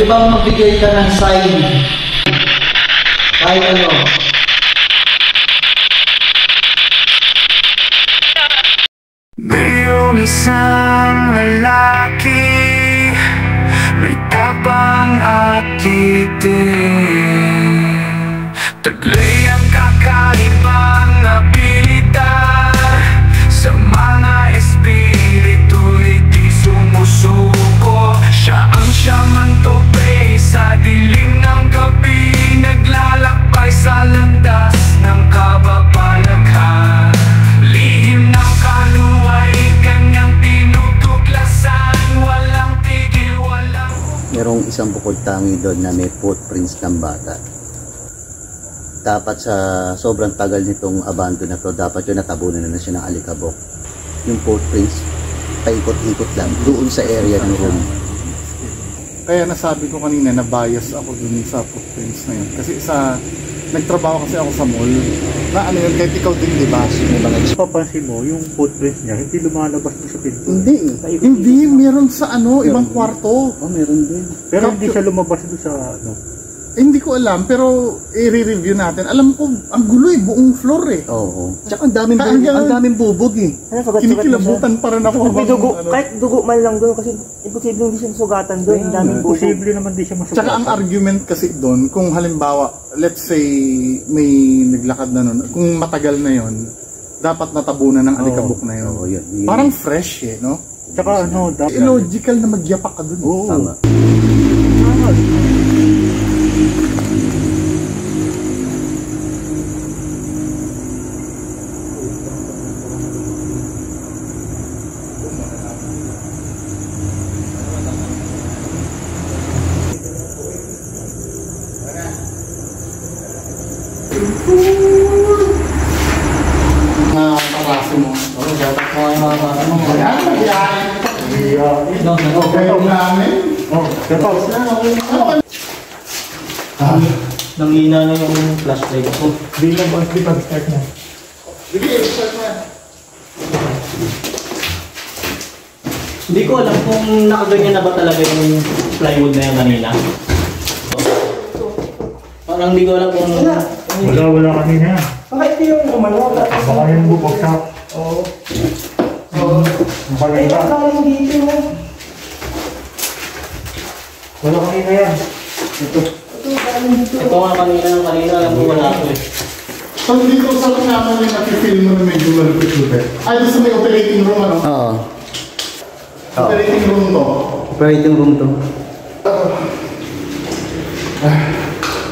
Pwede bang magbigay ka ng sign? Kahit ano. Mayroong isang lalaki, may tapang at titig. Taglay ang kakaibang abilidad, sa mga espiritu'y di sumusuko. Siya ang siyamantopay sa dilim ng gabi, naglalakbay sa landas ng kababalaghan. Lihim ng kaluway, kanyang tinutuklasan, walang tigil, walang... Merong isang bukod tangi doon na may footprints ng bata. Dapat sa sobrang tagal nitong abandon na to, dapat yun natabunan na siya ng alikabok. Yung footprints, paikot-ikot lang doon sa area ng room. Kaya nasabi ko kanina na bias ako dun sa footprints na yun. Kasi nagtrabaho kasi ako sa mall. Na ano yun, kahit ikaw din, di ba? Papansin mo, yung footprints niya, hindi lumalabas mo sa pinto. Hindi, meron sa ibang kwarto. Oh, meron din. Pero hindi siya lumabas doon sa Hindi ko alam, pero i-review natin. Alam ko, ang gulo buong floor Oo. Tsaka ang daming bubog Kinikilabutan pa rin ako. Kahit dugo man lang doon, kasi imposible hindi siya sugatan doon. Ang daming bubog. Posible naman di siya masugatan. Tsaka ang argument kasi doon, kung halimbawa, let's say, may naglakad na nun, kung matagal na yon, dapat natabunan ng alikabok na yun. Yun. Parang fresh no? Tsaka dapat illogical na magyapak ka doon. Tama. Kaklase mo. Oo, dapat mo ay mga ano. Kaya nagyari. Okay namin. Nangina na yung flashlight ko. Bilang ba pag-start na? Sige, start na. Hindi ko alam kung nakaganyan na ba talaga yung plywood na yan kanina. Parang hindi ko alam kung... Wala kanina. Bakit yung umano? Baka yung bubagsak. Oo. Ay, galing dito. Wala kanina yan. Ito galing dito. Ito nga kanina, alam ko wala ako So dito sa naman yung napi-film mo na medyo malupit-lupit. Ay, doon sa may operating room, ano? Oo. Operating room to. Operating room to.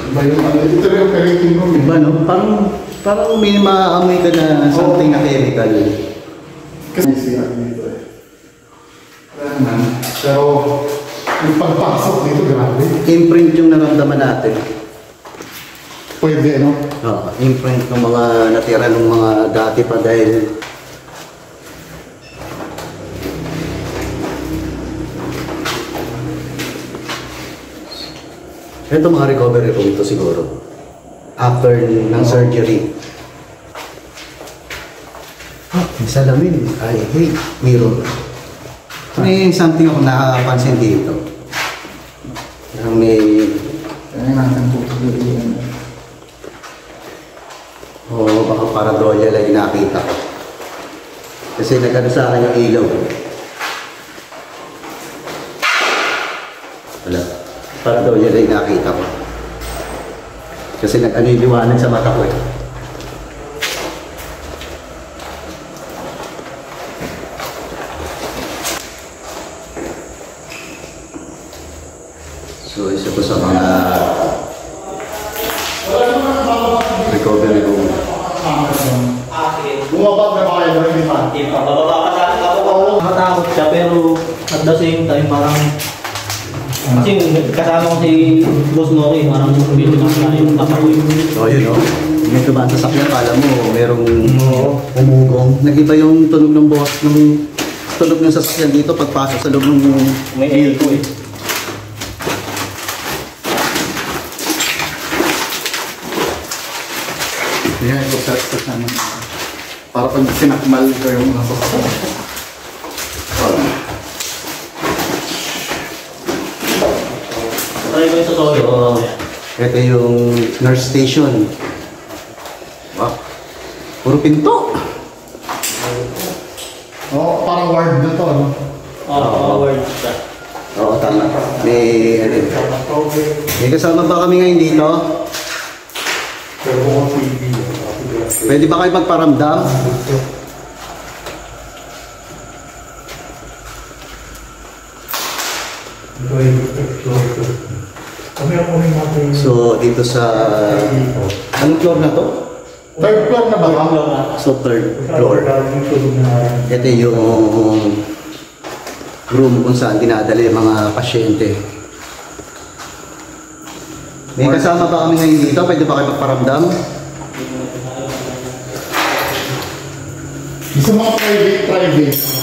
Iba yung ito yung operating room. Iba no? Parang may maamoy ka na something na chemical. Kasi siya dito Pero yung pagpasok dito, grabe. Imprint yung naramdaman natin. Pwede, no? Oo, imprint ng mga natira ng mga dati pa dahil ito mga recovery room ito siguro. After ng surgery. May salamin. Ay, hey, mirror. May something ako nakapansin dito. May... Kaya natin po siguro. Oo, baka paradolya lang yung nakita ko. Kasi nagkano sa akin yung ilaw. Wala. Paradolya lang yung nakita ko. Kasi nag-ano yung liwanag sa mata ko So, isa ko sa mga recovery room. Bumabag na ba kayo? Hindi pa? Hindi pa, bababa pa sa akin ako. Nakatakot siya pero at the same time parang kasi kasama ko si Boss Noki, parang bilog na yung kapakoy. So yun o, may tumaan sa sakyan, kala mo merong umugong. Nag-iba yung tunog ng boss, ng tunog ng sasakyan dito pagpasok sa loob ng may air ko eh. Yan, ito sa naman. Para pag sinakmal ko yung mga sasakyan. Try ko yung sa soil. So, ito yung nurse station. Wow. Puro pinto. Oh, parang ward na to, no? Forward. Oo, tama. May, ano, may kasama ba kami ngayon dito? Pwede ba kayo magparamdam? So, dito sa... Anong floor na to? Third floor na ba? So, third floor. Ito yung room kung saan dinadala yung mga pasyente. May kasama ba kami ngayon dito? Pwede ba kayo magparamdam? Sa mga private.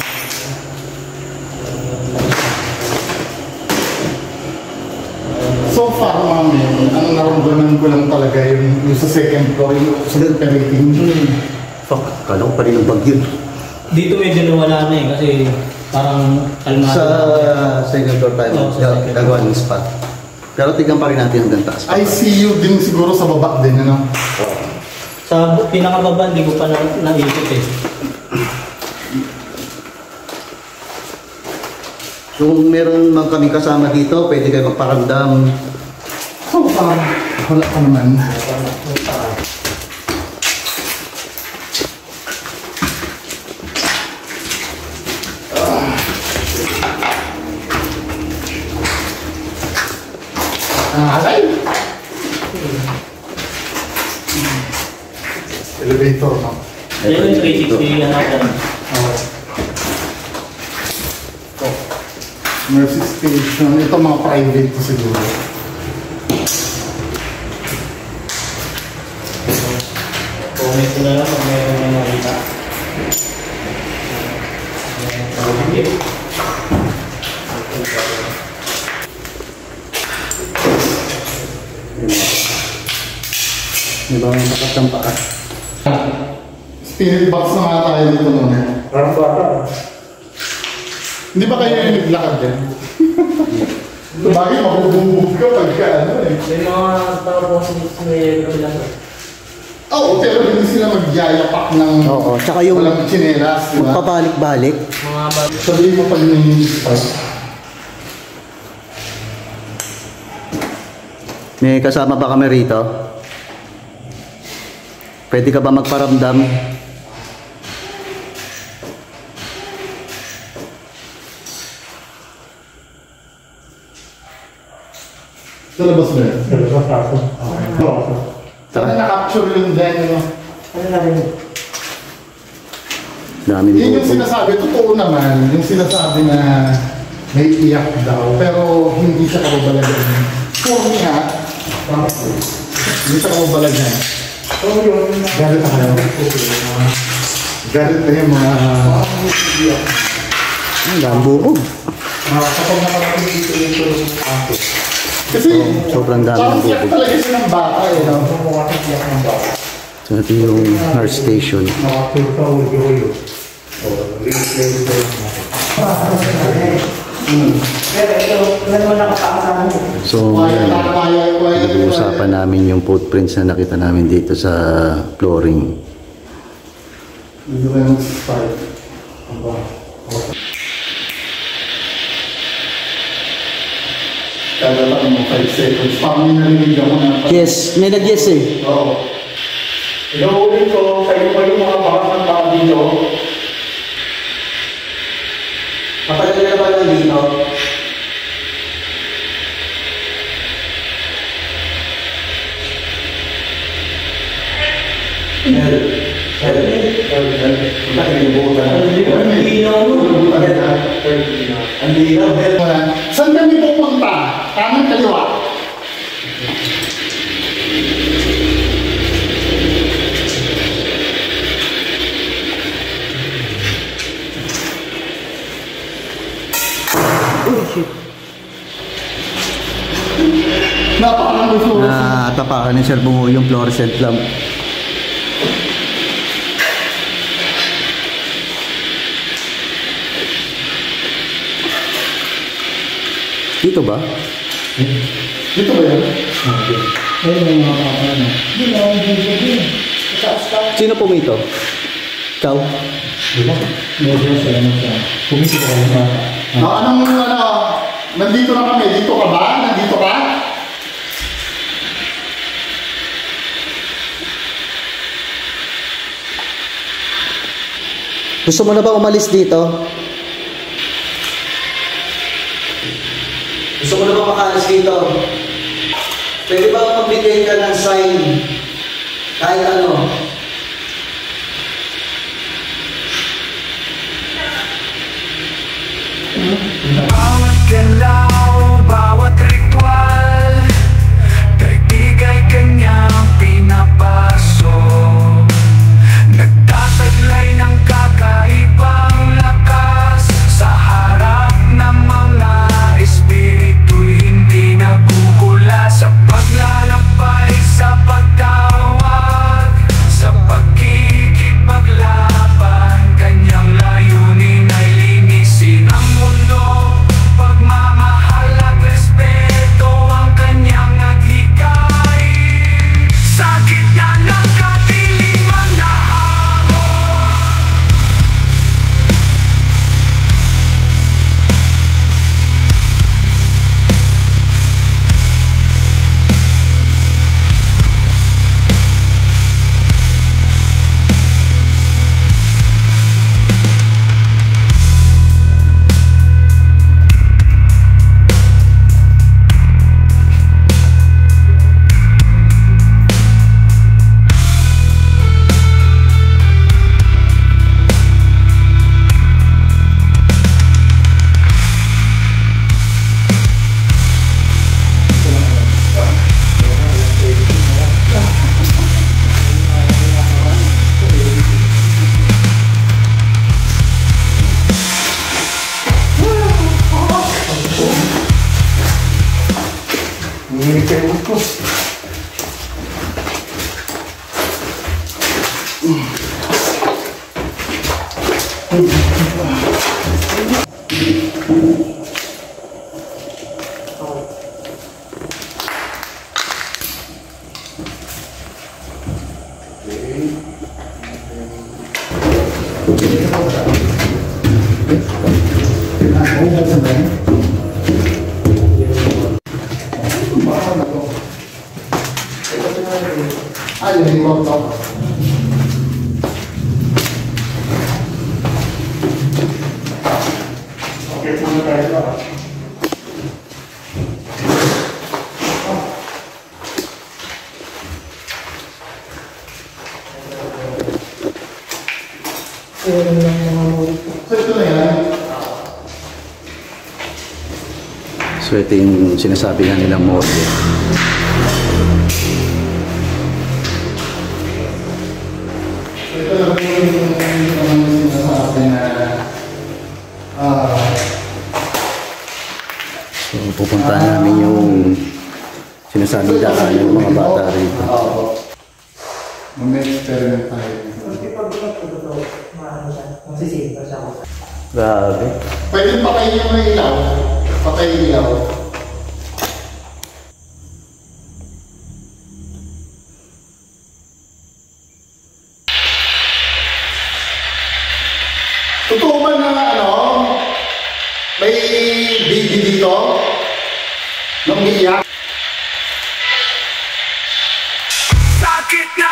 So far, mami, ang naramdaman ko lang talaga yung sa second floor, yung sa operating. Fuck, kala ko pa rin ang bagyo. Dito medyo nawala na eh kasi parang kalmado. Sa second floor tayo, Oo, sa second gagawa ng spot. Pero tignan pa rin natin hanggang taas pa. ICU din siguro sa baba din, ano? Sa pinakababa, hindi ko pa naikot eh. Kung meron man kami kasama dito, pwede kayo magparamdam. So far, wala pa naman. Alay! Elevator, no? Ayun yung 360 na natin. Nurse station. Ito mga private ko siguro. Comment ko na lang kung meron na nakita. Di ba makatampa ka? Spirit box na nga tayo dito noon. Parang bata. Hindi ba kayo yung naglakad din? Bakit mabubugbog ka pagka ano eh? May mga tao po sila. Oo, pero hindi sila magyayapak ng Oo, tsaka yung walang tsinelas, di ba? magpabalik-balik. Mga bago. Sabihin mo pag may May kasama ba kami rito? Pwede ka ba magparamdam? sa labas ba yun? Oo. Sana Tara. na-capture yung dyan, ano? Daming Yun yung buko. sinasabi, totoo naman, yung sinasabi na may iyak daw, pero hindi siya kababalagan. For me ha, hindi siya kababalagan. Galit na kayo. Galit na yung mga... Ang daming bubog. kapag nakarating dito yung tulong ng aso. Kasi, Sobrang dami ng parang iyak bubog. talaga siya ng bata eh, no? Iyak ng bata. So ito yung nurse station. So ngayon, pag-uusapan namin yung footprints na nakita namin dito sa flooring. Hindi ko yung start. Kagatan mo 5 seconds. Parang narinig ako na... Yes, may nag-yes eh. Oo. Inuulit ko, kayo pa yung mga bakas ng tao dito. Matagal na ba lang dito? Saan kami pupunta? Kanan kaliwa? Napakarang gusto. Natapakan ni Sir Bungo yung fluorescent lamp. Dito ba? Dito ba yan? Ayun yung mga papa na. Sino pumito? Ikaw? Medyo salamat siya. Pumisi ko kayo mga. Nandito na kami. Dito ka ba? Nandito ka? Gusto mo na ba umalis dito? Gusto mo na ba makaalis dito? Pwede ba magbigay ka ng sign? Kahit ano? Bawat galaw, bawat ritual, daigdig ay kanyang pinapasok. Nagtataglay ng kakaibang lakas sa harap ng mga espiritu'y hindi nagugula. Sa paglalakbay, sa pagtawag, sa pagkikipaglaban, kanyang layunin ay linisin ang mundo. Pagmamahal at respeto ang kanyang adhikay. Sa gitna ng kadiliman na hamon, So ito yung sinasabi nga nilang morgue. Ito na po yung sinasabi na So pupuntahan namin yung sinasabi daan ng mga bata rito. mag-experiment tayo. Grabe. Pwede patayin yung mga ilaw. Patayin ilaw. Totoo ba na may baby dito? Nung iiyak? sakit na